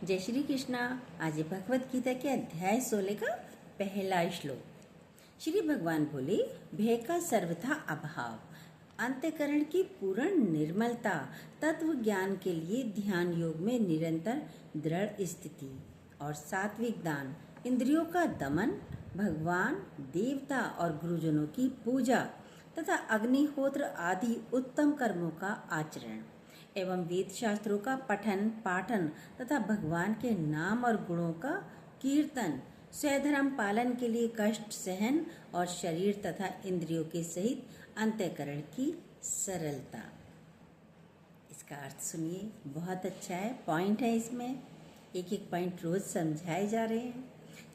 जय श्री कृष्णा। आज भगवत गीता के अध्याय 16 का पहला श्लोक। श्री भगवान बोले, भय का सर्वथा अभाव, अंतःकरण की पूर्ण निर्मलता, तत्व ज्ञान के लिए ध्यान योग में निरंतर दृढ़ स्थिति और सात्विक दान, इंद्रियों का दमन, भगवान, देवता और गुरुजनों की पूजा तथा अग्निहोत्र आदि उत्तम कर्मों का आचरण एवं वेद शास्त्रों का पठन पाठन तथा भगवान के नाम और गुणों का कीर्तन, स्वधर्म पालन के लिए कष्ट सहन और शरीर तथा इंद्रियों के सहित अंतःकरण की सरलता। इसका अर्थ सुनिए, बहुत अच्छा है, पॉइंट है इसमें, एक एक पॉइंट रोज समझाए जा रहे हैं।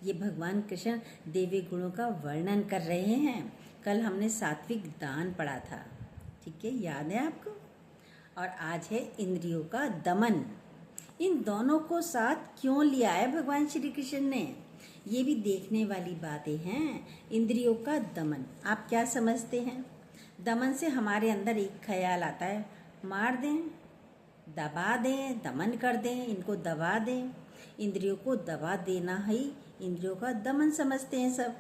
ये भगवान कृष्ण देवी गुणों का वर्णन कर रहे हैं। कल हमने सात्विक दान पढ़ा था, ठीक है, याद है आपको। और आज है इंद्रियों का दमन। इन दोनों को साथ क्यों लिया है भगवान श्री कृष्ण ने, ये भी देखने वाली बातें हैं। इंद्रियों का दमन, आप क्या समझते हैं? दमन से हमारे अंदर एक ख्याल आता है, मार दें, दबा दें, दमन कर दें, इनको दबा दें। इंद्रियों को दबा देना ही इंद्रियों का दमन समझते हैं सब।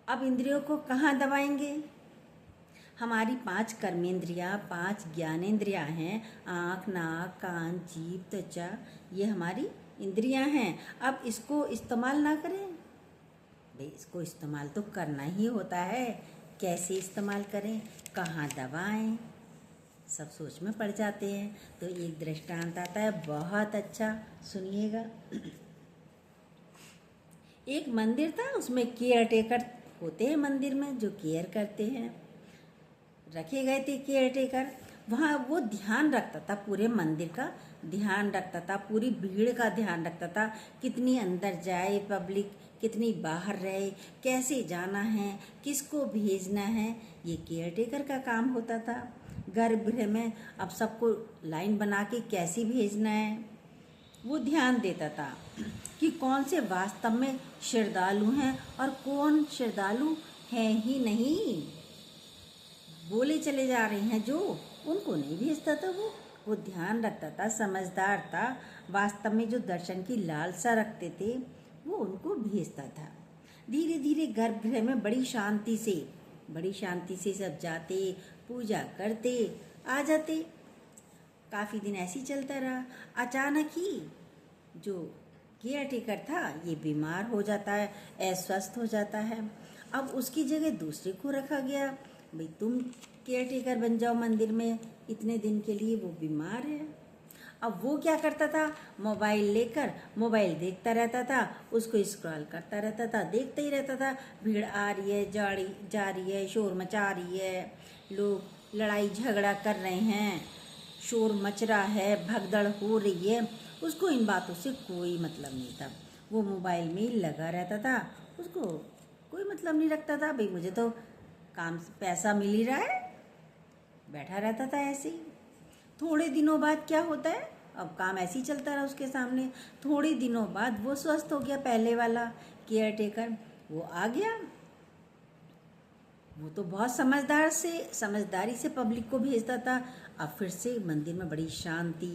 अब इंद्रियों को कहाँ दबाएंगे? हमारी 5 कर्मेंद्रियाँ, 5 ज्ञानेंद्रियाँ हैं। आँख, नाक, कान, जीभ, त्वचा, ये हमारी इंद्रियाँ हैं। अब इसको इस्तेमाल ना करें भाई, इसको इस्तेमाल तो करना ही होता है। कैसे इस्तेमाल करें, कहाँ दबाएं, सब सोच में पड़ जाते हैं। तो एक दृष्टांत आता है, बहुत अच्छा, सुनिएगा। एक मंदिर था, उसमें केयर टेकर होते हैं मंदिर में, जो केयर करते हैं, रखे गए थे केयर टेकर। वहाँ वो ध्यान रखता था, पूरे मंदिर का ध्यान रखता था, पूरी भीड़ का ध्यान रखता था, कितनी अंदर जाए पब्लिक, कितनी बाहर रहे, कैसे जाना है, किसको भेजना है, ये केयर टेकर का काम होता था। गर्भगृह में अब सबको लाइन बना के कैसे भेजना है, वो ध्यान देता था कि कौन से वास्तव में श्रद्धालु हैं और कौन श्रद्धालु हैं ही नहीं, बोले चले जा रहे हैं जो, उनको नहीं भेजता था। वो ध्यान रखता था, समझदार था, वास्तव में जो दर्शन की लालसा रखते थे वो उनको भेजता था। धीरे धीरे गर्भगृह में बड़ी शांति से सब जाते, पूजा करते, आ जाते। काफ़ी दिन ऐसे ही चलता रहा। अचानक ही जो केयर टेकर था ये बीमार हो जाता है, अस्वस्थ हो जाता है। अब उसकी जगह दूसरे को रखा गया, भाई तुम केयर टेकर बन जाओ मंदिर में, इतने दिन के लिए वो बीमार है। अब वो क्या करता था, मोबाइल लेकर मोबाइल देखता रहता था, उसको स्क्रॉल करता रहता था, देखता ही रहता था। भीड़ आ रही है, जा रही है, शोर मचा रही है, लोग लड़ाई झगड़ा कर रहे हैं, शोर मच रहा है, भगदड़ हो रही है। उसको इन बातों से कोई मतलब नहीं था, वो मोबाइल में ही लगा रहता था, उसको कोई मतलब नहीं रखता था। भाई मुझे तो काम से पैसा मिल ही रहा है, बैठा रहता था ऐसे ही। थोड़े दिनों बाद क्या होता है, अब काम ऐसे ही चलता रहा उसके सामने। थोड़े दिनों बाद वो स्वस्थ हो गया, पहले वाला केयर टेकर वो आ गया। वो तो बहुत समझदारी से पब्लिक को भेजता था। अब फिर से मंदिर में बड़ी शांति,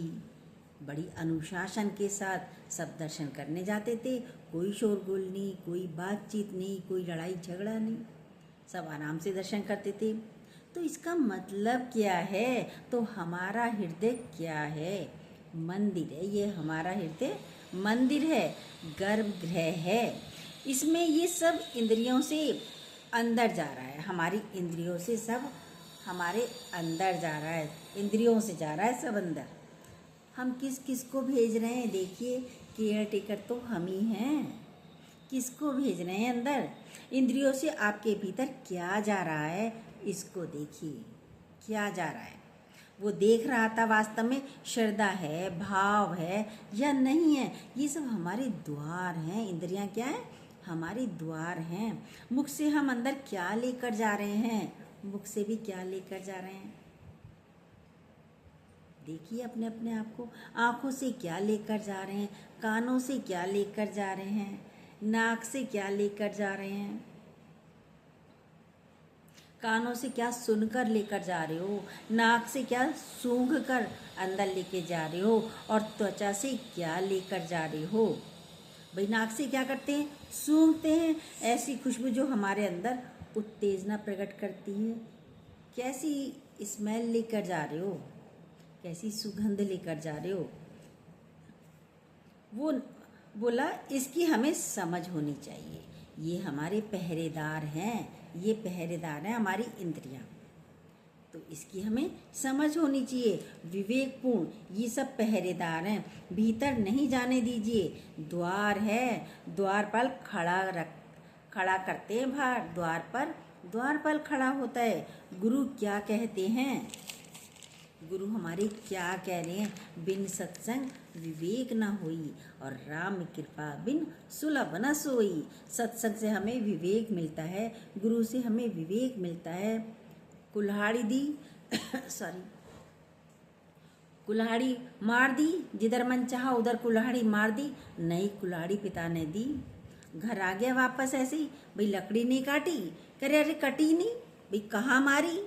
बड़ी अनुशासन के साथ सब दर्शन करने जाते थे। कोई शोरगुल नहीं, कोई बातचीत नहीं, कोई लड़ाई झगड़ा नहीं, सब आराम से दर्शन करते थे। तो इसका मतलब क्या है, तो हमारा हृदय क्या है, मंदिर है। ये हमारा हृदय मंदिर है, गर्भगृह है। इसमें ये सब इंद्रियों से अंदर जा रहा है, हमारी इंद्रियों से सब हमारे अंदर जा रहा है, इंद्रियों से जा रहा है सब अंदर। हम किस किस को भेज रहे हैं, देखिए, केयर टेकर तो हम ही हैं। किसको भेज रहे हैं अंदर? इंद्रियों से आपके भीतर क्या जा रहा है, इसको देखिए, क्या जा रहा है। वो देख रहा था वास्तव में श्रद्धा है, भाव है या नहीं है। ये सब हमारे द्वार हैं। इंद्रियां क्या है, हमारे द्वार हैं। मुख से हम अंदर क्या लेकर जा रहे हैं, मुख से भी क्या लेकर जा रहे हैं, देखिए अपने अपने आप को। आँखों से क्या लेकर जा रहे हैं, कानों से क्या लेकर जा रहे हैं, नाक से क्या लेकर जा रहे हैं। कानों से क्या सुनकर लेकर जा रहे हो, नाक से क्या सूंघ कर अंदर लेके जा रहे हो, और त्वचा से क्या लेकर जा रहे हो। भाई नाक से क्या करते हैं, सूंघते हैं, ऐसी खुशबू जो हमारे अंदर उत्तेजना प्रकट करती है। कैसी स्मेल लेकर जा रहे हो, कैसी सुगंध लेकर जा रहे हो। वो बोला इसकी हमें समझ होनी चाहिए। ये हमारे पहरेदार हैं, ये पहरेदार हैं हमारी इंद्रियां, तो इसकी हमें समझ होनी चाहिए। विवेकपूर्ण ये सब पहरेदार हैं, भीतर नहीं जाने दीजिए। द्वार है, द्वार पर खड़ा करते हैं बाहर, द्वार पर खड़ा होता है। गुरु क्या कहते हैं, गुरु हमारे क्या कह रहे हैं, बिन सत्संग विवेक न होई, और राम कृपा बिन सुलभ न सोई। सत्संग से हमें विवेक मिलता है, गुरु से हमें विवेक मिलता है। कुल्हाड़ी दी कुल्हाड़ी मार दी, जिधर मन चाहा उधर कुल्हाड़ी मार दी, नई कुल्हाड़ी पिता ने दी। घर आ गया वापस ऐसे ही, भाई लकड़ी नहीं काटी, करे अरे कटी नहीं, भाई कहाँ मारी,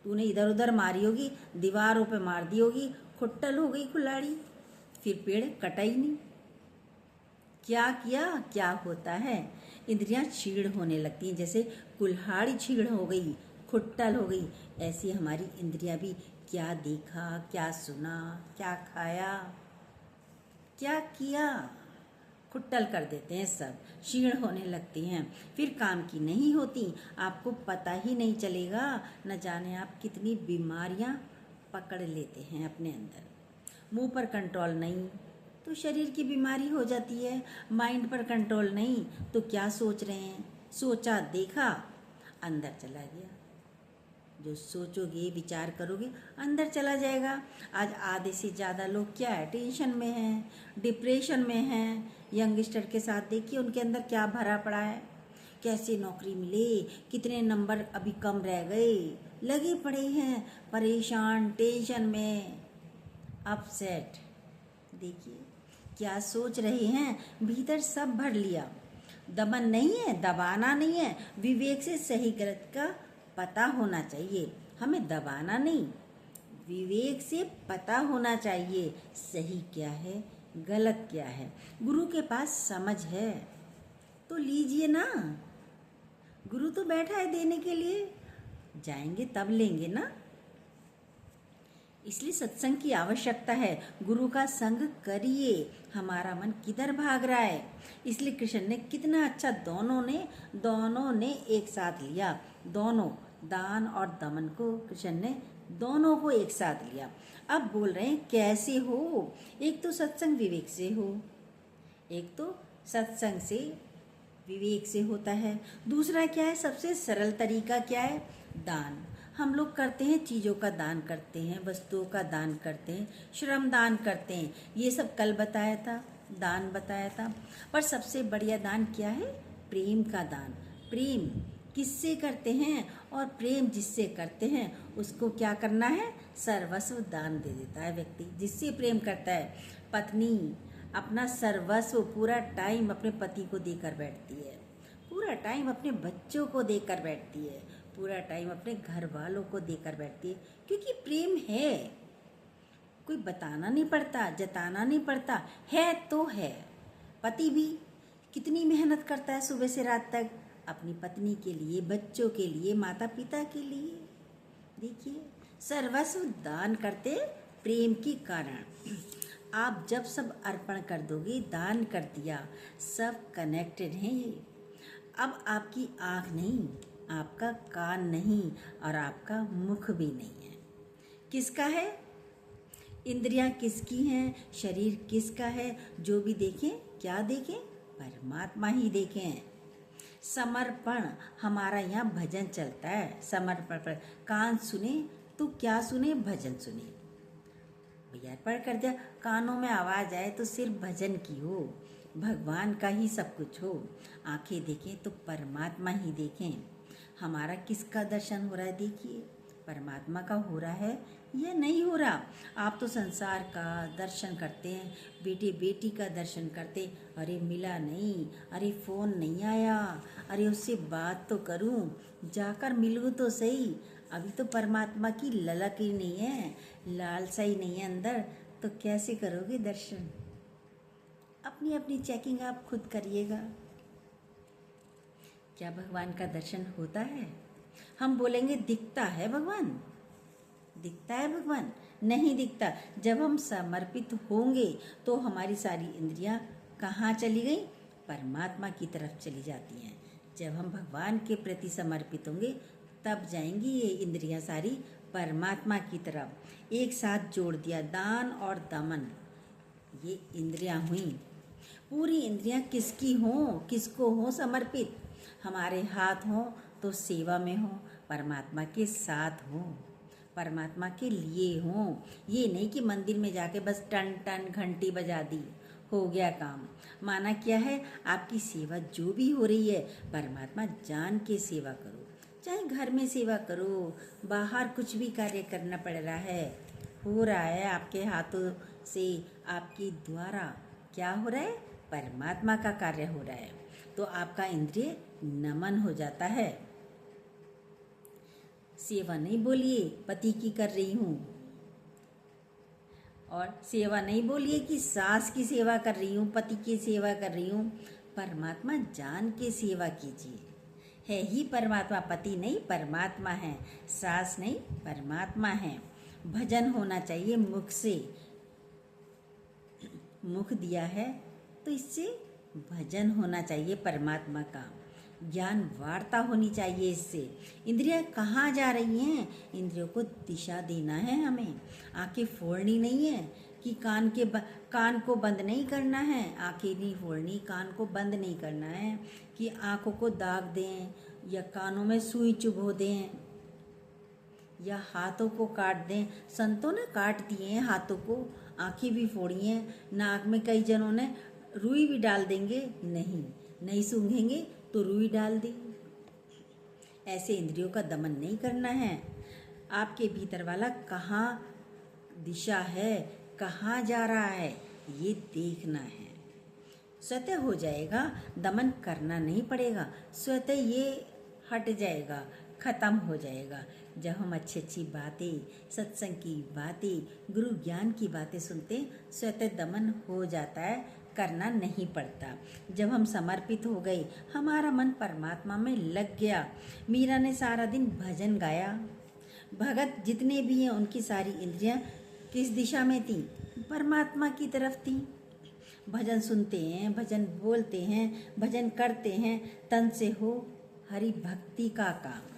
तूने इधर उधर मारी होगी, दीवारों पे मार दी होगी, खुट्टल हो गई कुल्हाड़ी, फिर पेड़ कटा ही नहीं। क्या किया, क्या होता है, इंद्रियां छीड़ होने लगती हैं। जैसे कुल्हाड़ी छीड़ हो गई, खुट्टल हो गई, ऐसी हमारी इंद्रियां भी क्या देखा, क्या सुना, क्या खाया, क्या किया, खुट्टल कर देते हैं, सब क्षीण होने लगती हैं, फिर काम की नहीं होती, आपको पता ही नहीं चलेगा। न जाने आप कितनी बीमारियां पकड़ लेते हैं अपने अंदर। मुंह पर कंट्रोल नहीं तो शरीर की बीमारी हो जाती है, माइंड पर कंट्रोल नहीं तो क्या सोच रहे हैं, सोचा देखा अंदर चला गया। जो सोचोगे विचार करोगे अंदर चला जाएगा। आज आधे से ज़्यादा लोग क्या है, टेंशन में हैं, डिप्रेशन में हैं। यंगस्टर के साथ देखिए उनके अंदर क्या भरा पड़ा है, कैसे नौकरी मिले, कितने नंबर अभी कम रह गए, लगे पड़े हैं परेशान, टेंशन में, अपसेट। देखिए क्या सोच रहे हैं, भीतर सब भर लिया। दमन नहीं है, दबाना नहीं है, विवेक से सही गलत का पता होना चाहिए, हमें दबाना नहीं, विवेक से पता होना चाहिए सही क्या है गलत क्या है। गुरु के पास समझ है तो लीजिए ना, गुरु तो बैठा है देने के लिए, जाएंगे तब लेंगे ना। इसलिए सत्संग की आवश्यकता है, गुरु का संग करिए। हमारा मन किधर भाग रहा है, इसलिए कृष्ण ने कितना अच्छा दोनों ने एक साथ लिया, दोनों दान और दमन को कृष्ण ने दोनों को एक साथ लिया। अब बोल रहे हैं कैसे हो, एक तो सत्संग विवेक से हो, एक तो सत्संग से विवेक से होता है, दूसरा क्या है, सबसे सरल तरीका क्या है, दान। हम लोग करते हैं, चीज़ों का दान करते हैं, वस्तुओं का दान करते हैं, श्रम दान करते हैं, ये सब कल बताया था, दान बताया था। पर सबसे बढ़िया दान क्या है, प्रेम का दान। प्रेम किससे करते हैं, और प्रेम जिससे करते हैं उसको क्या करना है, सर्वस्व दान दे देता है व्यक्ति। जिससे प्रेम करता है, पत्नी अपना सर्वस्व पूरा टाइम अपने पति को देकर बैठती है, पूरा टाइम अपने बच्चों को देकर बैठती है, पूरा टाइम अपने घर वालों को देकर बैठती है, क्योंकि प्रेम है, कोई बताना नहीं पड़ता, जताना नहीं पड़ता, है तो है। पति भी कितनी मेहनत करता है सुबह से रात तक अपनी पत्नी के लिए, बच्चों के लिए, माता पिता के लिए। देखिए सर्वस्व दान करते प्रेम के कारण। आप जब सब अर्पण कर दोगे, दान कर दिया, सब कनेक्टेड हैं ये। अब आपकी आँख नहीं, आपका कान नहीं, और आपका मुख भी नहीं है। किसका है, इंद्रियां किसकी हैं, शरीर किसका है, जो भी देखें क्या देखें, परमात्मा ही देखें। समर्पण, हमारा यहाँ भजन चलता है, समर्पण पर कान सुने तो क्या सुने, भजन सुने। भैया पढ़ कर दिया, कानों में आवाज़ आए तो सिर्फ भजन की हो, भगवान का ही सब कुछ हो। आंखें देखें तो परमात्मा ही देखें। हमारा किसका दर्शन हो रहा है, देखिए परमात्मा का हो रहा है या नहीं हो रहा? आप तो संसार का दर्शन करते हैं, बेटे बेटी का दर्शन करते, अरे मिला नहीं, अरे फ़ोन नहीं आया, अरे उससे बात तो करूं, जाकर मिलूं तो सही। अभी तो परमात्मा की ललक ही नहीं है, लालसा ही नहीं है अंदर, तो कैसे करोगे दर्शन? अपनी अपनी चेकिंग आप खुद करिएगा। क्या भगवान का दर्शन होता है? हम बोलेंगे दिखता है भगवान, दिखता है भगवान, नहीं दिखता। जब हम समर्पित होंगे तो हमारी सारी इंद्रियां कहाँ चली गई? परमात्मा की तरफ चली जाती हैं। जब हम भगवान के प्रति समर्पित होंगे तब जाएंगी ये इंद्रियां सारी परमात्मा की तरफ। एक साथ जोड़ दिया दान और दमन, ये इंद्रियां हुई। पूरी इंद्रियां किसकी हों, किसको हों समर्पित? हमारे हाथ हों तो सेवा में हों, परमात्मा के साथ हों, परमात्मा के लिए हों। ये नहीं कि मंदिर में जाके बस टन टन घंटी बजा दी, हो गया काम। माना क्या है? आपकी सेवा जो भी हो रही है, परमात्मा जान के सेवा करो। चाहे घर में सेवा करो, बाहर कुछ भी कार्य करना पड़ रहा है, हो रहा है आपके हाथों से, आपके द्वारा क्या हो रहा है? परमात्मा का कार्य हो रहा है, तो आपका इंद्रिय नमन हो जाता है। सेवा नहीं बोलिए पति की कर रही हूँ, और सेवा नहीं बोलिए कि सास की सेवा कर रही हूँ, पति की सेवा कर रही हूँ। परमात्मा जान के सेवा कीजिए। है ही परमात्मा, पति नहीं परमात्मा है, सास नहीं परमात्मा है। भजन होना चाहिए मुख से, मुख दिया है तो इससे भजन होना चाहिए परमात्मा का। ज्ञान वार्ता होनी चाहिए इससे। इंद्रियां कहाँ जा रही हैं? इंद्रियों को दिशा देना है हमें। आंखें फोड़नी नहीं है कि कान को बंद नहीं करना है, आंखें नहीं फोड़नी, कान को बंद नहीं करना है कि आंखों को दाग दें या कानों में सुई चुभो दें या हाथों को काट दें। संतों ने काट दिए हैं हाथों को, आंखें भी फोड़ी हैं, नाक में कई जनों ने रुई भी डाल देंगे, नहीं सूंघेंगे तो रुई डाल दी। ऐसे इंद्रियों का दमन नहीं करना है। आपके भीतर वाला कहाँ दिशा है, कहाँ जा रहा है, ये देखना है। स्वतः हो जाएगा, दमन करना नहीं पड़ेगा, स्वतः ये हट जाएगा, खत्म हो जाएगा। जब हम अच्छी अच्छी बातें, सत्संग की बातें, गुरु ज्ञान की बातें सुनते, स्वतः दमन हो जाता है, करना नहीं पड़ता। जब हम समर्पित हो गए, हमारा मन परमात्मा में लग गया। मीरा ने सारा दिन भजन गाया। भगत जितने भी हैं उनकी सारी इंद्रियां किस दिशा में थी? परमात्मा की तरफ थी। भजन सुनते हैं, भजन बोलते हैं, भजन करते हैं, तन से हो हरि भक्ति का काम।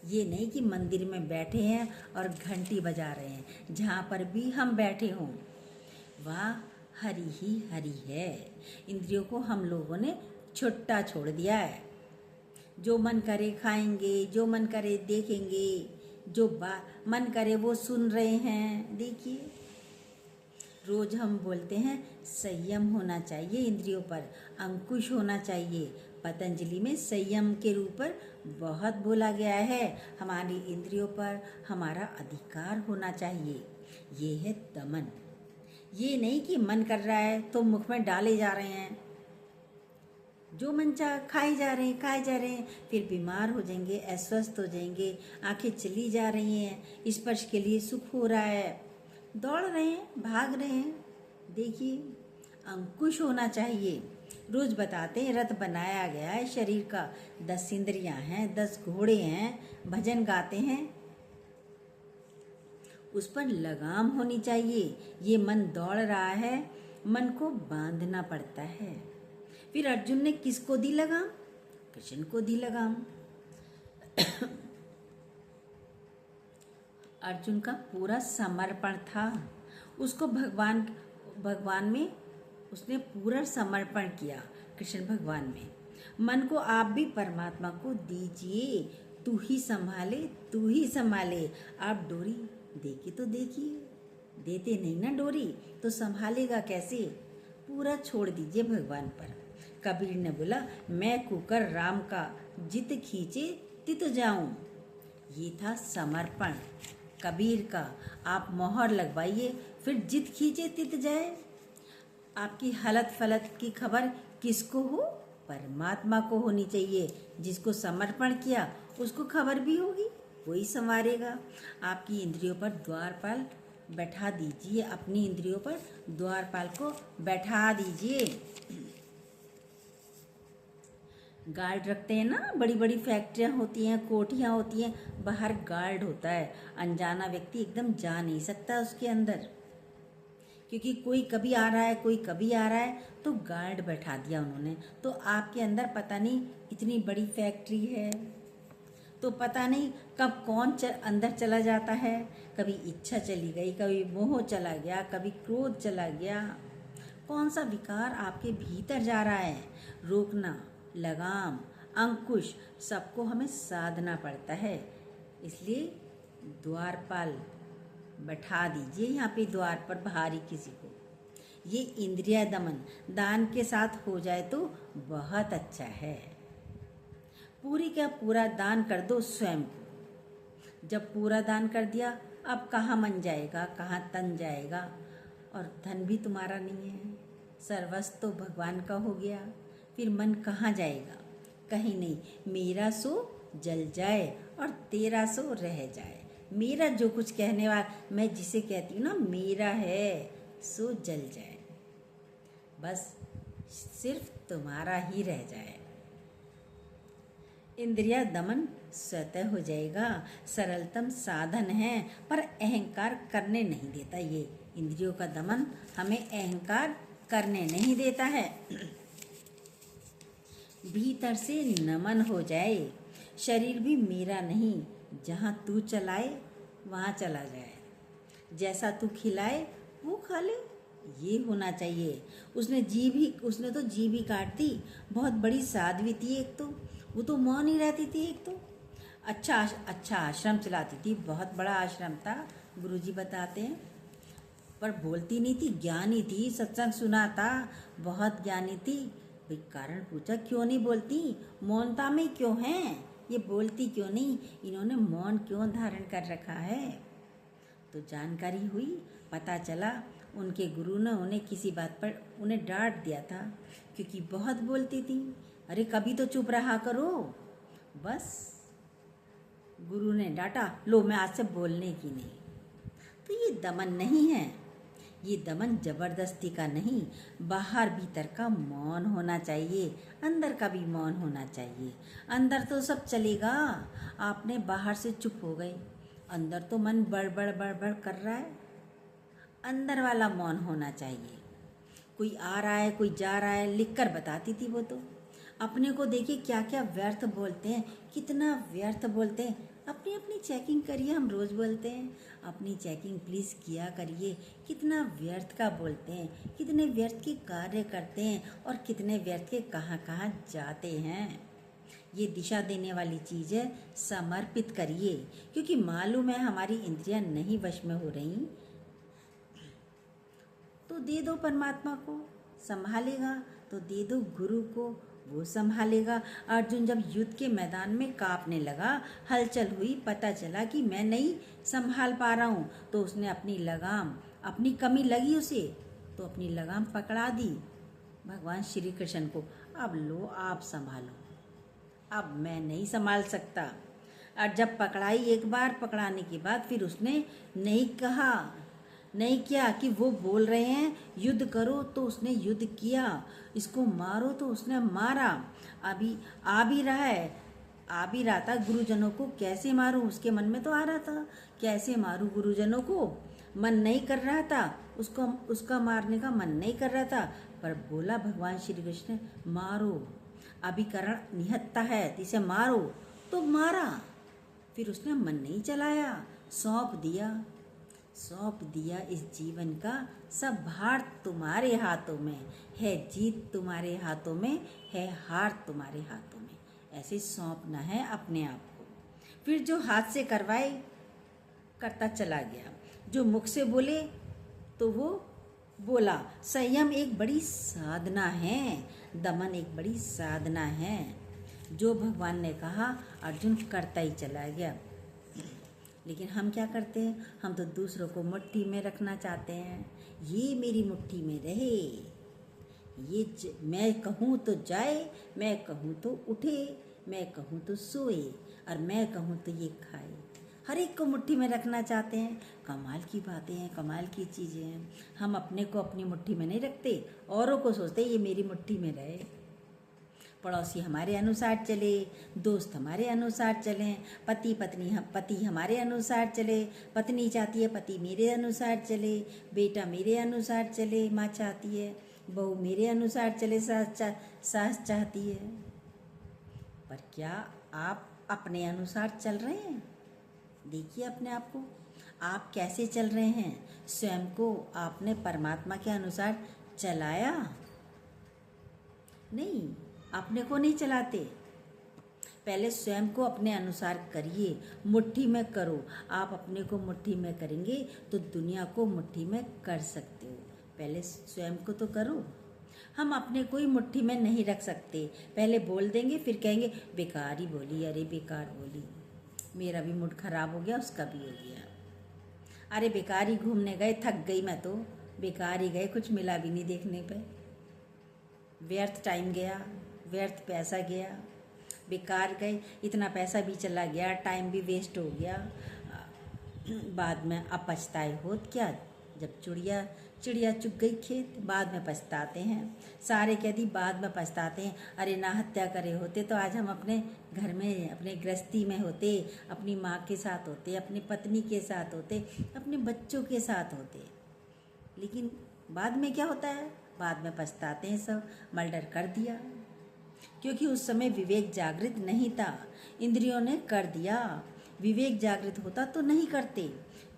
ये नहीं कि मंदिर में बैठे हैं और घंटी बजा रहे हैं। जहाँ पर भी हम बैठे हों वहाँ हरि ही हरि है। इंद्रियों को हम लोगों ने छुट्टा छोड़ दिया है। जो मन करे खाएंगे, जो मन करे देखेंगे, जो मन करे वो सुन रहे हैं। देखिए, रोज हम बोलते हैं संयम होना चाहिए, इंद्रियों पर अंकुश होना चाहिए। पतंजलि में संयम के रूप पर बहुत बोला गया है। हमारी इंद्रियों पर हमारा अधिकार होना चाहिए। ये है दमन। ये नहीं कि मन कर रहा है तो मुख में डाले जा रहे हैं, जो मन चाह खाए जा रहे हैं, फिर बीमार हो जाएंगे, अस्वस्थ हो जाएंगे। आंखें चली जा रही हैं, स्पर्श के लिए सुख हो रहा है, दौड़ रहे हैं, भाग रहे हैं। देखिए, अंकुश होना चाहिए। रोज बताते हैं रथ बनाया गया है शरीर का, 10 इंद्रियां हैं, 10 घोड़े हैं। भजन गाते हैं, उस पर लगाम होनी चाहिए। ये मन दौड़ रहा है, मन को बांधना पड़ता है। फिर अर्जुन ने किसको दी लगाम? कृष्ण को दी लगाम। अर्जुन का पूरा समर्पण था, उसको भगवान में उसने पूरा समर्पण किया, कृष्ण भगवान में। मन को आप भी परमात्मा को दीजिए, तू ही संभाले। आप डोरी देखी तो देखिए, देते नहीं ना डोरी तो संभालेगा कैसे? पूरा छोड़ दीजिए भगवान पर। कबीर ने बोला, मैं कुकर राम का, जित खींचे तित जाऊं। ये था समर्पण कबीर का। आप मोहर लगवाइए, फिर जित खींचे तित जाए। आपकी हलत फलत की खबर किसको हो? परमात्मा को होनी चाहिए। जिसको समर्पण किया उसको खबर भी होगी, वही संवारेगा। आपकी इंद्रियों पर द्वारपाल बैठा दीजिए, अपनी इंद्रियों पर द्वारपाल को बैठा दीजिए। गार्ड रखते हैं ना, बड़ी बड़ी फैक्ट्रियाँ होती हैं, कोठियाँ होती हैं, बाहर गार्ड होता है। अनजाना व्यक्ति एकदम जा नहीं सकता उसके अंदर, क्योंकि कोई कभी आ रहा है, कोई कभी आ रहा है, तो गार्ड बैठा दिया उन्होंने। तो आपके अंदर पता नहीं इतनी बड़ी फैक्ट्री है, तो पता नहीं कब कौन अंदर चला जाता है। कभी इच्छा चली गई, कभी मोह चला गया, कभी क्रोध चला गया। कौन सा विकार आपके भीतर जा रहा है, रोकना, लगाम, अंकुश, सबको हमें साधना पड़ता है। इसलिए द्वारपाल बैठा दीजिए यहाँ पे द्वार पर बाहरी किसी को। ये इंद्रिय दमन दान के साथ हो जाए तो बहुत अच्छा है। पूरी का पूरा दान कर दो स्वयं को। जब पूरा दान कर दिया, अब कहाँ मन जाएगा, कहाँ तन जाएगा, और धन भी तुम्हारा नहीं है, सर्वस्व तो भगवान का हो गया, फिर मन कहाँ जाएगा? कहीं नहीं। मेरा सो जल जाए और तेरा सो रह जाए। मेरा जो कुछ कहने वाला, मैं जिसे कहती हूँ ना, मेरा है सो जल जाए, बस सिर्फ तुम्हारा ही रह जाए। इंद्रिया दमन स्वतः हो जाएगा। सरलतम साधन है, पर अहंकार करने नहीं देता। ये इंद्रियों का दमन हमें अहंकार करने नहीं देता है। भीतर से नमन हो जाए, शरीर भी मेरा नहीं, जहाँ तू चलाए वहाँ चला जाए, जैसा तू खिलाए वो खा ले, ये होना चाहिए। उसने तो जीभ ही काट दी। बहुत बड़ी साध्वी थी एक तो, वो तो मौन ही रहती थी। एक तो अच्छा आश्रम चलाती थी, बहुत बड़ा आश्रम था, गुरुजी बताते हैं, पर बोलती नहीं थी, ज्ञानी थी, सत्संग सुना था, बहुत ज्ञानी थी। भाई कारण पूछा क्यों नहीं बोलती, मौनता में क्यों हैं, ये बोलती क्यों नहीं, इन्होंने मौन क्यों धारण कर रखा है? तो जानकारी हुई, पता चला उनके गुरु ने उन्हें किसी बात पर उन्हें डांट दिया था, क्योंकि बहुत बोलती थी। अरे कभी तो चुप रहा करो। बस गुरु ने डांटा, लो मैं आज से बोलने की नहीं। तो ये दमन नहीं है, ये दमन जबरदस्ती का नहीं, बाहर भीतर का मौन होना चाहिए, अंदर का भी मौन होना चाहिए। अंदर तो सब चलेगा, आपने बाहर से चुप हो गए, अंदर तो मन बड़बड़ बड़बड़ कर रहा है, अंदर वाला मौन होना चाहिए। कोई आ रहा है, कोई जा रहा है, लिख कर बताती थी वो तो। अपने को देखिए क्या क्या व्यर्थ बोलते हैं, कितना व्यर्थ बोलते हैं। अपनी अपनी चेकिंग करिए, हम रोज़ बोलते हैं, अपनी चेकिंग प्लीज़ किया करिए। कितना व्यर्थ का बोलते हैं, कितने व्यर्थ के कार्य करते हैं, और कितने व्यर्थ के कहाँ कहाँ जाते हैं। ये दिशा देने वाली चीज़ है, समर्पित करिए, क्योंकि मालूम है हमारी इंद्रियां नहीं वश में हो रही, तो दे दो परमात्मा को, संभालेगा। तो दे दो गुरु को, वो संभालेगा। अर्जुन जब युद्ध के मैदान में कांपने लगा, हलचल हुई, पता चला कि मैं नहीं संभाल पा रहा हूँ, तो उसने अपनी लगाम, अपनी कमी लगी उसे, तो अपनी लगाम पकड़ा दी भगवान श्री कृष्ण को, अब लो आप संभालो, अब मैं नहीं संभाल सकता। और जब पकड़ाई, एक बार पकड़ाने के बाद फिर उसने नहीं किया कि वो बोल रहे हैं युद्ध करो, तो उसने युद्ध किया, इसको मारो तो उसने मारा। अभी आ भी रहा था, गुरुजनों को कैसे मारूं, उसके मन में तो आ रहा था कैसे मारूं गुरुजनों को, मन नहीं कर रहा था उसका मारने का मन नहीं कर रहा था, पर बोला भगवान श्री कृष्ण मारो, अभिकरण निहत्ता है, इसे मारो, तो मारा। फिर उसने मन नहीं चलाया, सौंप दिया इस जीवन का सब भार तुम्हारे हाथों में है, जीत तुम्हारे हाथों में है, हार तुम्हारे हाथों में। ऐसे सौंपना है अपने आप को। फिर जो हाथ से करवाए करता चला गया, जो मुख से बोले तो वो बोला। संयम एक बड़ी साधना है, दमन एक बड़ी साधना है। जो भगवान ने कहा अर्जुन करता ही चला गया। लेकिन हम क्या करते हैं, हम तो दूसरों को मुट्ठी में रखना चाहते हैं। ये मेरी मुट्ठी में रहे, मैं कहूँ तो जाए, मैं कहूँ तो उठे, मैं कहूँ तो सोए, और मैं कहूँ तो ये खाए। हर एक को मुट्ठी में रखना चाहते हैं। कमाल की बातें हैं, कमाल की चीज़ें हैं। हम अपने को अपनी मुट्ठी में नहीं रखते, औरों को सोचते ये मेरी मुट्ठी में रहे। पड़ोसी हमारे अनुसार चले, दोस्त हमारे अनुसार चलें, पति हमारे अनुसार चले, पत्नी चाहती है पति मेरे अनुसार चले, बेटा मेरे अनुसार चले, माँ चाहती है बहू मेरे अनुसार चले, सास चाहती है। पर क्या आप अपने अनुसार चल रहे हैं? देखिए अपने आप को, आप कैसे चल रहे हैं? स्वयं को आपने परमात्मा के अनुसार चलाया? नहीं, अपने को नहीं चलाते। पहले स्वयं को अपने अनुसार करिए, मुट्ठी में करो। आप अपने को मुट्ठी में करेंगे तो दुनिया को मुट्ठी में कर सकते हो। पहले स्वयं को तो करो। हम अपने को ही मुट्ठी में नहीं रख सकते। पहले बोल देंगे, फिर कहेंगे बेकार ही बोली, अरे बेकार बोली, मेरा भी मूड खराब हो गया, उसका भी हो गया। अरे बेकार ही घूमने गए, थक गई मैं तो, बेकार ही गए, कुछ मिला भी नहीं देखने पे, व्यर्थ टाइम गया, व्यर्थ पैसा गया, बेकार गए, इतना पैसा भी चला गया, टाइम भी वेस्ट हो गया। बाद में अब पछताए होत क्या, जब चिड़िया चुग गई खेत, बाद में पछताते हैं। सारे कैदी बाद में पछताते हैं, अरे ना हत्या करे होते तो आज हम अपने घर में, अपने गृहस्थी में होते, अपनी माँ के साथ होते, अपनी पत्नी के साथ होते, अपने बच्चों के साथ होते। लेकिन बाद में क्या होता है, बाद में पछताते हैं सब, मर्डर कर दिया, क्योंकि उस समय विवेक जागृत नहीं था, इंद्रियों ने कर दिया। विवेक जागृत होता तो नहीं करते।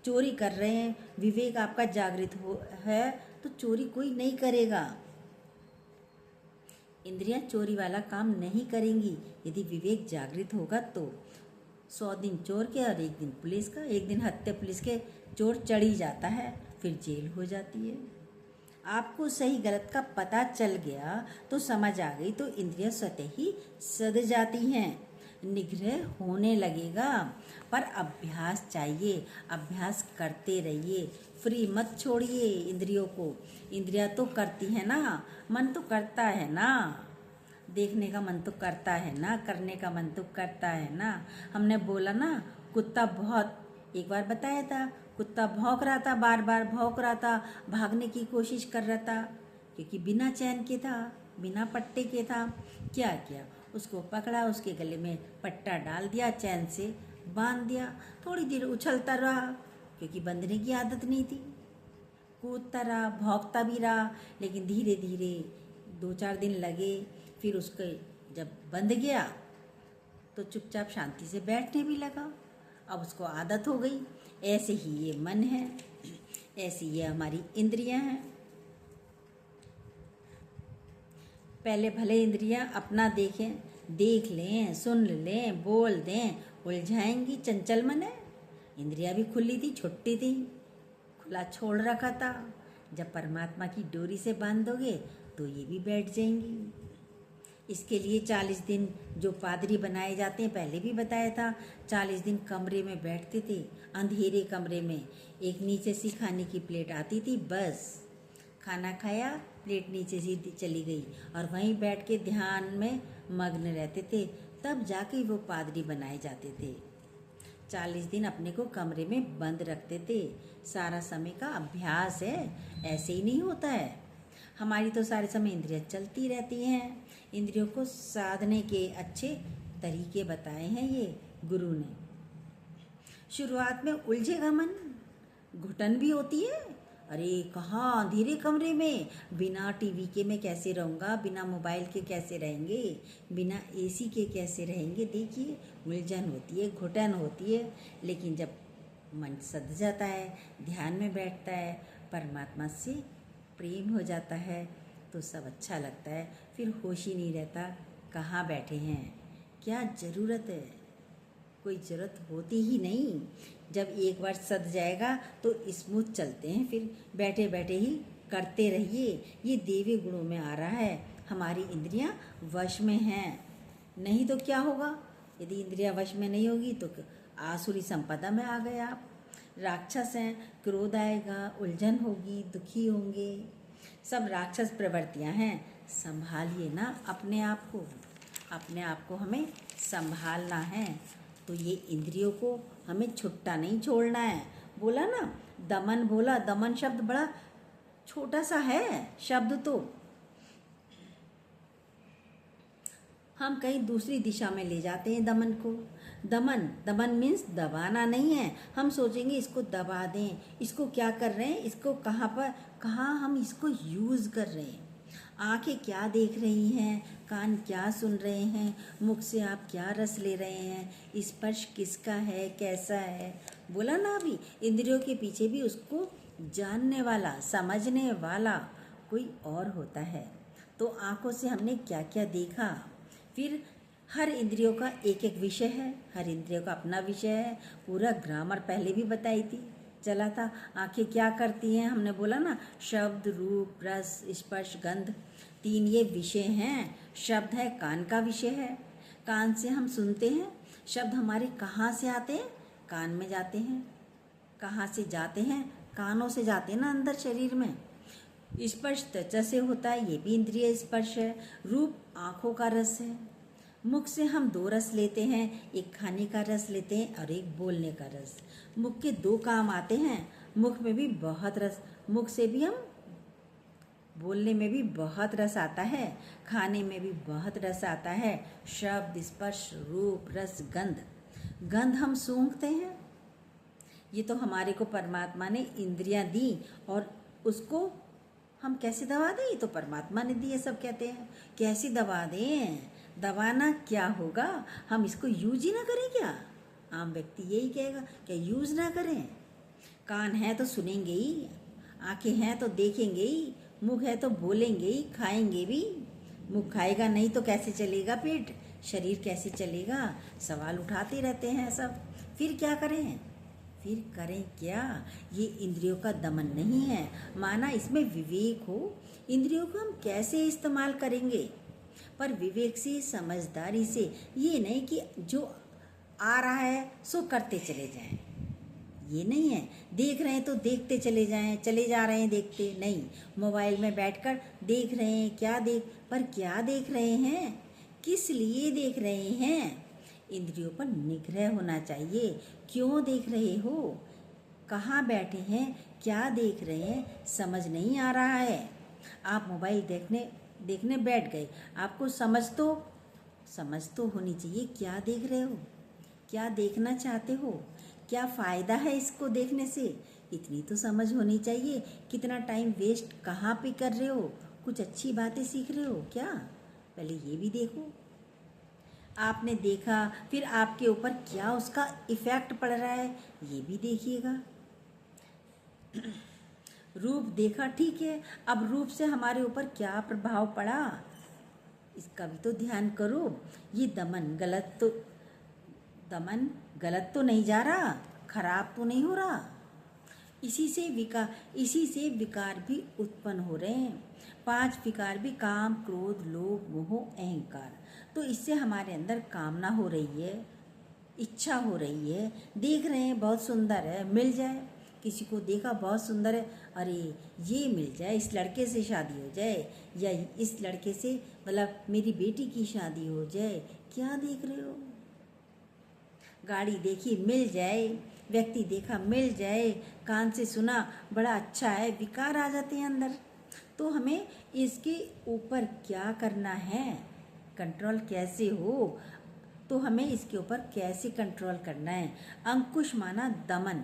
चोरी कर रहे हैं, विवेक आपका जागृत है तो चोरी कोई नहीं करेगा। इंद्रियां चोरी वाला काम नहीं करेंगी। यदि विवेक जागृत होगा तो 100 दिन चोर के और 1 दिन पुलिस का, 1 दिन हत्या पुलिस के, चोर चढ़ी जाता है, फिर जेल हो जाती है। आपको सही गलत का पता चल गया तो समझ आ गई तो इंद्रियां स्वतः ही सध जाती हैं, निग्रह होने लगेगा। पर अभ्यास चाहिए, अभ्यास करते रहिए, फ्री मत छोड़िए इंद्रियों को। इंद्रियां तो करती है ना, मन तो करता है ना, देखने का मन तो करता है ना, करने का मन तो करता है ना। हमने बोला ना, कुत्ता बहुत, एक बार बताया था, कुत्ता भौंक रहा था, बार बार भौंक रहा था, भागने की कोशिश कर रहा था, क्योंकि बिना चैन के था, बिना पट्टे के था। क्या किया, उसको पकड़ा, उसके गले में पट्टा डाल दिया, चैन से बांध दिया, थोड़ी देर उछलता रहा, क्योंकि बंधने की आदत नहीं थी, कूदता रहा, भौंकता भी रहा। लेकिन धीरे धीरे 2-4 दिन लगे, फिर उसके जब बंध गया तो चुपचाप शांति से बैठने भी लगा। अब उसको आदत हो गई। ऐसे ही ये मन है, ऐसी ये हमारी इंद्रियां हैं। पहले भले इंद्रियां अपना देख लें, सुन लें, बोल दें, उलझाएंगी। चंचल मन है, इंद्रियां भी खुली थी, छुट्टी थी, खुला छोड़ रखा था। जब परमात्मा की डोरी से बांधोगे तो ये भी बैठ जाएंगी। इसके लिए 40 दिन जो पादरी बनाए जाते हैं, पहले भी बताया था, 40 दिन कमरे में बैठते थे, अंधेरे कमरे में। एक नीचे से खाने की प्लेट आती थी, बस खाना खाया, प्लेट नीचे से चली गई, और वहीं बैठ के ध्यान में मग्न रहते थे। तब जाके वो पादरी बनाए जाते थे। 40 दिन अपने को कमरे में बंद रखते थे। सारा समय का अभ्यास है, ऐसे ही नहीं होता है। हमारी तो सारे समय इंद्रियां चलती रहती हैं। इंद्रियों को साधने के अच्छे तरीके बताए हैं ये गुरु ने। शुरुआत में उलझेगा मन, घुटन भी होती है। अरे कहाँ, अंधेरे कमरे में, बिना टीवी के मैं कैसे रहूँगा, बिना मोबाइल के कैसे रहेंगे, बिना एसी के कैसे रहेंगे। देखिए, उलझन होती है, घुटन होती है। लेकिन जब मन सध जाता है, ध्यान में बैठता है, परमात्मा से प्रेम हो जाता है, तो सब अच्छा लगता है। फिर होश ही नहीं रहता, कहाँ बैठे हैं, क्या ज़रूरत है, कोई ज़रूरत होती ही नहीं। जब एक बार सध जाएगा तो स्मूथ चलते हैं, फिर बैठे बैठे ही करते रहिए। ये देवी गुणों में आ रहा है, हमारी इंद्रियां वश में हैं। नहीं तो क्या होगा, यदि इंद्रियां वश में नहीं होगी तो आसुरी संपदा में आ गए आप। राक्षस हैं, क्रोध आएगा, उलझन होगी, दुखी होंगे, सब राक्षस प्रवृत्तियां हैं। संभालिए ना अपने आप को, अपने आप को हमें संभालना है। तो ये इंद्रियों को हमें छुट्टा नहीं छोड़ना है। बोला ना दमन, बोला दमन शब्द बड़ा छोटा सा है शब्द, तो हम कहीं दूसरी दिशा में ले जाते हैं दमन को। दमन, दमन मीन्स दबाना नहीं है। हम सोचेंगे इसको दबा दें, इसको क्या कर रहे हैं, इसको कहाँ हम इसको यूज़ कर रहे हैं। आंखें क्या देख रही हैं, कान क्या सुन रहे हैं, मुख से आप क्या रस ले रहे हैं, स्पर्श किसका है, कैसा है। बोला ना अभी, इंद्रियों के पीछे भी उसको जानने वाला, समझने वाला कोई और होता है। तो आंखों से हमने क्या क्या देखा, फिर हर इंद्रियों का एक एक विषय है, हर इंद्रियों का अपना विषय है। पूरा ग्रामर पहले भी बताई थी, चला था। आंखें क्या करती हैं, हमने बोला ना शब्द, रूप, रस, स्पर्श, गंध, 3 ये विषय हैं। शब्द है, कान का विषय है, कान से हम सुनते हैं। शब्द हमारे कहाँ से आते हैं, कान में जाते हैं। कहाँ से जाते हैं, कानों से जाते हैं ना अंदर शरीर में। स्पर्श त्वचा से होता है, ये भी इंद्रिय स्पर्श है। रूप आँखों का रस है। मुख से हम 2 रस लेते हैं, एक खाने का रस लेते हैं और एक बोलने का रस। मुख के 2 काम आते हैं, मुख में भी बहुत रस, मुख से भी हम बोलने में भी बहुत रस आता है, खाने में भी बहुत रस आता है। शब्द, स्पर्श, रूप, रस, गंध। गंध हम सूंघते हैं, ये तो हमारे को परमात्मा ने इंद्रियां दी, और उसको हम कैसे दबा दें, ये तो परमात्मा ने दी है। सब कहते हैं कैसे दबा दें, दबाना क्या होगा, हम इसको यूज ही ना करें क्या। आम व्यक्ति यही कहेगा क्या यूज ना करें। कान है तो सुनेंगे ही, आंखें हैं तो देखेंगे ही, मुख है तो बोलेंगे ही, खाएंगे भी। मुख खाएगा नहीं तो कैसे चलेगा पेट, शरीर कैसे चलेगा। सवाल उठाते रहते हैं सब। फिर क्या करें, फिर करें क्या। ये इंद्रियों का दमन नहीं है, माना इसमें विवेक हो। इंद्रियों को हम कैसे इस्तेमाल करेंगे, पर विवेक से, समझदारी से। ये नहीं कि जो आ रहा है सो करते चले जाएं, ये नहीं है। देख रहे हैं तो देखते चले जाएं, चले जा रहे हैं देखते नहीं। मोबाइल में बैठकर देख रहे हैं, पर क्या देख रहे हैं, किस लिए देख रहे हैं। इंद्रियों पर निग्रह होना चाहिए। क्यों देख रहे हो, कहाँ बैठे हैं, क्या देख रहे हैं, समझ नहीं आ रहा है। आप मोबाइल देखने बैठ गए, आपको समझ तो होनी चाहिए क्या देख रहे हो, क्या देखना चाहते हो, क्या फ़ायदा है इसको देखने से, इतनी तो समझ होनी चाहिए। कितना टाइम वेस्ट कहाँ पे कर रहे हो, कुछ अच्छी बातें सीख रहे हो क्या, पहले ये भी देखो। आपने देखा, फिर आपके ऊपर क्या उसका इफ़ेक्ट पड़ रहा है, ये भी देखिएगा। रूप देखा, ठीक है, अब रूप से हमारे ऊपर क्या प्रभाव पड़ा, इसका भी तो ध्यान करो। ये दमन गलत तो नहीं जा रहा, खराब तो नहीं हो रहा। इसी से विकार भी उत्पन्न हो रहे हैं। 5 विकार भी, काम, क्रोध, लोभ, मोह, अहंकार। तो इससे हमारे अंदर कामना हो रही है, इच्छा हो रही है। देख रहे हैं बहुत सुंदर है, मिल जाए। किसी को देखा बहुत सुंदर है, अरे ये मिल जाए, इस लड़के से शादी हो जाए, या इस लड़के से मतलब मेरी बेटी की शादी हो जाए। क्या देख रहे हो, गाड़ी देखी मिल जाए, व्यक्ति देखा मिल जाए, कान से सुना बड़ा अच्छा है, विकार आ जाते हैं अंदर। तो हमें इसके ऊपर क्या करना है, कंट्रोल कैसे हो, तो हमें इसके ऊपर कैसे कंट्रोल करना है। अंकुश माना दमन,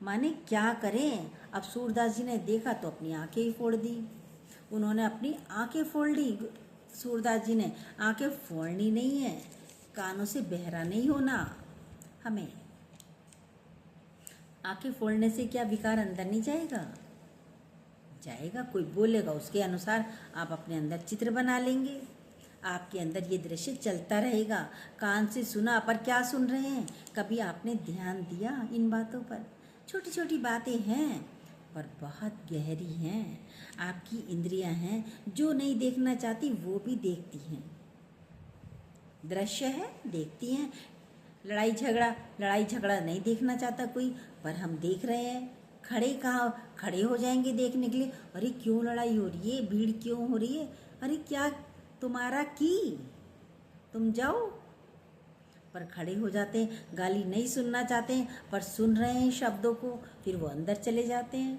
माने क्या करें। अब सूरदास जी ने देखा तो अपनी आंखें ही फोड़ दी, उन्होंने अपनी आंखें फोड़ ली। सूरदास जी ने आंखें फोड़नी नहीं है, कानों से बहरा नहीं होना। हमें आंखें फोड़ने से क्या विकार अंदर नहीं जाएगा। कोई बोलेगा उसके अनुसार आप अपने अंदर चित्र बना लेंगे, आपके अंदर ये दृश्य चलता रहेगा। कान से सुना, पर क्या सुन रहे हैं, कभी आपने ध्यान दिया इन बातों पर। छोटी छोटी बातें हैं पर बहुत गहरी हैं। आपकी इंद्रियां हैं, जो नहीं देखना चाहती वो भी देखती हैं। दृश्य है, देखती हैं। लड़ाई झगड़ा नहीं देखना चाहता कोई, पर हम देख रहे हैं। खड़े हो जाएंगे देखने के लिए, अरे क्यों लड़ाई हो रही है, भीड़ क्यों हो रही है, अरे क्या तुम्हारा की, तुम जाओ। पर खड़े हो जाते हैं, गाली नहीं सुनना चाहते हैं पर सुन रहे हैं शब्दों को, फिर वो अंदर चले जाते हैं।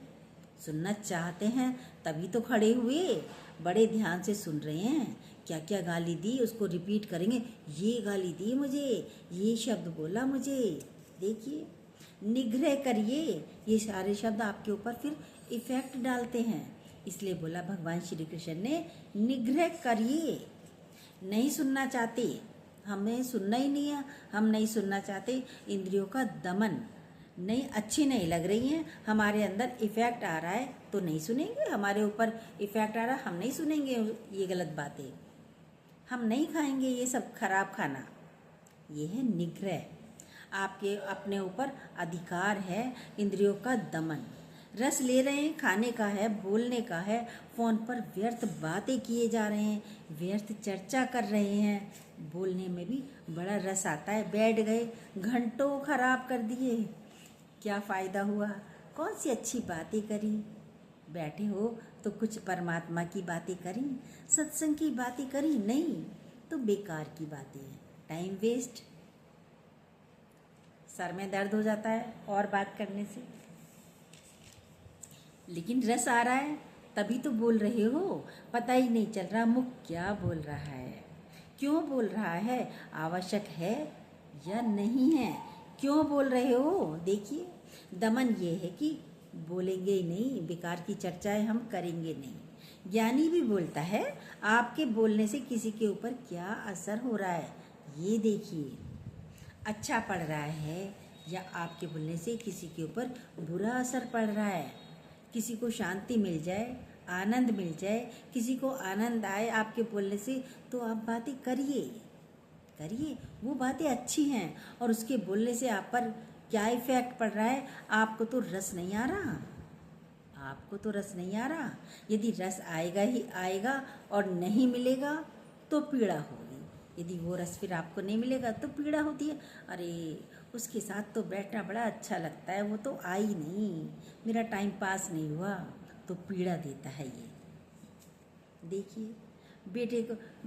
सुनना चाहते हैं तभी तो खड़े हुए, बड़े ध्यान से सुन रहे हैं। क्या क्या गाली दी उसको रिपीट करेंगे, ये गाली दी मुझे, ये शब्द बोला मुझे। देखिए, निग्रह करिए, ये सारे शब्द आपके ऊपर फिर इफेक्ट डालते हैं। इसलिए बोला भगवान श्री कृष्ण ने, निग्रह करिए। नहीं सुनना चाहते, हमें सुनना ही नहीं है, हम नहीं सुनना चाहते। इंद्रियों का दमन, नहीं अच्छी नहीं लग रही हैं, हमारे अंदर इफेक्ट आ रहा है तो नहीं सुनेंगे। हमारे ऊपर इफेक्ट आ रहा है, हम नहीं सुनेंगे ये गलत बातें, हम नहीं खाएंगे ये सब खराब खाना। ये है निग्रह। आपके अपने ऊपर अधिकार है इंद्रियों का दमन। रस ले रहे हैं, खाने का है, बोलने का है, फ़ोन पर व्यर्थ बातें किए जा रहे हैं, व्यर्थ चर्चा कर रहे हैं। बोलने में भी बड़ा रस आता है, बैठ गए घंटों खराब कर दिए, क्या फ़ायदा हुआ, कौन सी अच्छी बातें करी। बैठे हो तो कुछ परमात्मा की बातें करी, सत्संग की बातें करी, नहीं तो बेकार की बातें हैं, टाइम वेस्ट। सर में दर्द हो जाता है और बात करने से। लेकिन रस आ रहा है तभी तो बोल रहे हो, पता ही नहीं चल रहा मुख क्या बोल रहा है, क्यों बोल रहा है, आवश्यक है या नहीं है, क्यों बोल रहे हो। देखिए, दमन ये है कि बोलेंगे ही नहीं, बेकार की चर्चाएं हम करेंगे नहीं। ज्ञानी भी बोलता है, आपके बोलने से किसी के ऊपर क्या असर हो रहा है ये देखिए, अच्छा पड़ रहा है या आपके बोलने से किसी के ऊपर बुरा असर पड़ रहा है। किसी को शांति मिल जाए, आनंद मिल जाए, किसी को आनंद आए आपके बोलने से, तो आप बातें करिए, वो बातें अच्छी हैं। और उसके बोलने से आप पर क्या इफेक्ट पड़ रहा है, आपको तो रस नहीं आ रहा, यदि रस आएगा ही आएगा और नहीं मिलेगा तो पीड़ा होगी। यदि वो रस फिर आपको नहीं मिलेगा तो पीड़ा होती है, अरे उसके साथ तो बैठना बड़ा अच्छा लगता है, वो तो आई नहीं, मेरा टाइम पास नहीं हुआ, तो पीड़ा देता है ये। देखिए,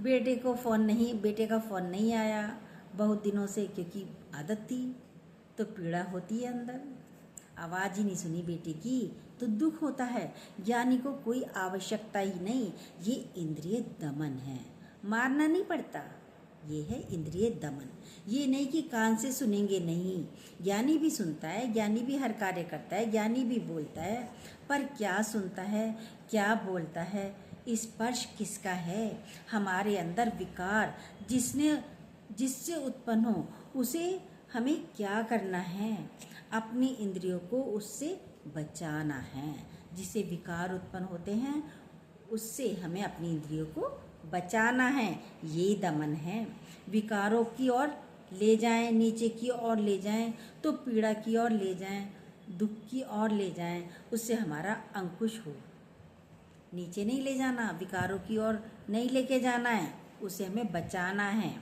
बेटे का फ़ोन नहीं आया बहुत दिनों से, क्योंकि आदत थी, तो पीड़ा होती है अंदर। आवाज़ ही नहीं सुनी बेटे की तो दुख होता है। ज्ञानी को कोई आवश्यकता ही नहीं, ये इंद्रिय दमन है, मारना नहीं पड़ता, ये है इंद्रिय दमन। ये नहीं कि कान से सुनेंगे, नहीं, ज्ञानी भी सुनता है, ज्ञानी भी हर कार्य करता है, ज्ञानी भी बोलता है, पर क्या सुनता है, क्या बोलता है, स्पर्श किसका है। हमारे अंदर विकार जिससे उत्पन्न हो, उसे हमें क्या करना है, अपनी इंद्रियों को उससे बचाना है। जिससे विकार उत्पन्न होते हैं उससे हमें अपनी इंद्रियों को बचाना है, ये दमन है। विकारों की ओर ले जाएं, नीचे की ओर ले जाएं, तो पीड़ा की ओर ले जाएं, दुख की ओर ले जाएं, उससे हमारा अंकुश हो। नीचे नहीं ले जाना, विकारों की ओर नहीं लेके जाना है, उसे हमें बचाना है,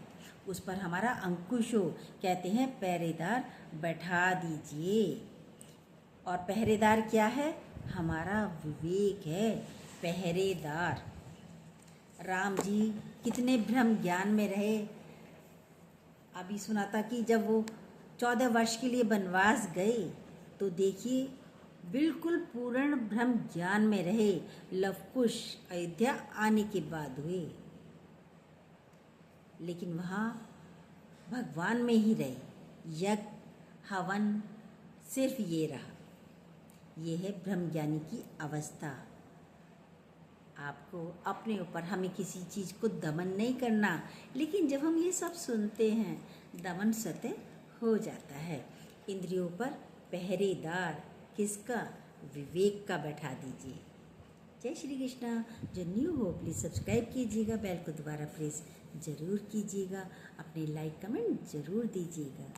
उस पर हमारा अंकुश हो। कहते हैं पहरेदार बैठा दीजिए, और पहरेदार क्या है, हमारा विवेक है पहरेदार। राम जी कितने ब्रह्म ज्ञान में रहे। अभी सुना था कि जब वो 14 वर्ष के लिए वनवास गए तो देखिए बिल्कुल पूर्ण ब्रह्म ज्ञान में रहे। लवकुश अयोध्या आने के बाद हुए, लेकिन वहाँ भगवान में ही रहे, यज्ञ हवन सिर्फ ये रहा। ये है ब्रह्मज्ञानी की अवस्था। आपको अपने ऊपर, हमें किसी चीज़ को दमन नहीं करना, लेकिन जब हम ये सब सुनते हैं दमन स्वतः हो जाता है। इंद्रियों पर पहरेदार किसका, विवेक का बैठा दीजिए। जय श्री कृष्णा। जो न्यू हो प्लीज़ सब्सक्राइब कीजिएगा, बेल को दोबारा प्रेस ज़रूर कीजिएगा, अपने लाइक कमेंट ज़रूर दीजिएगा।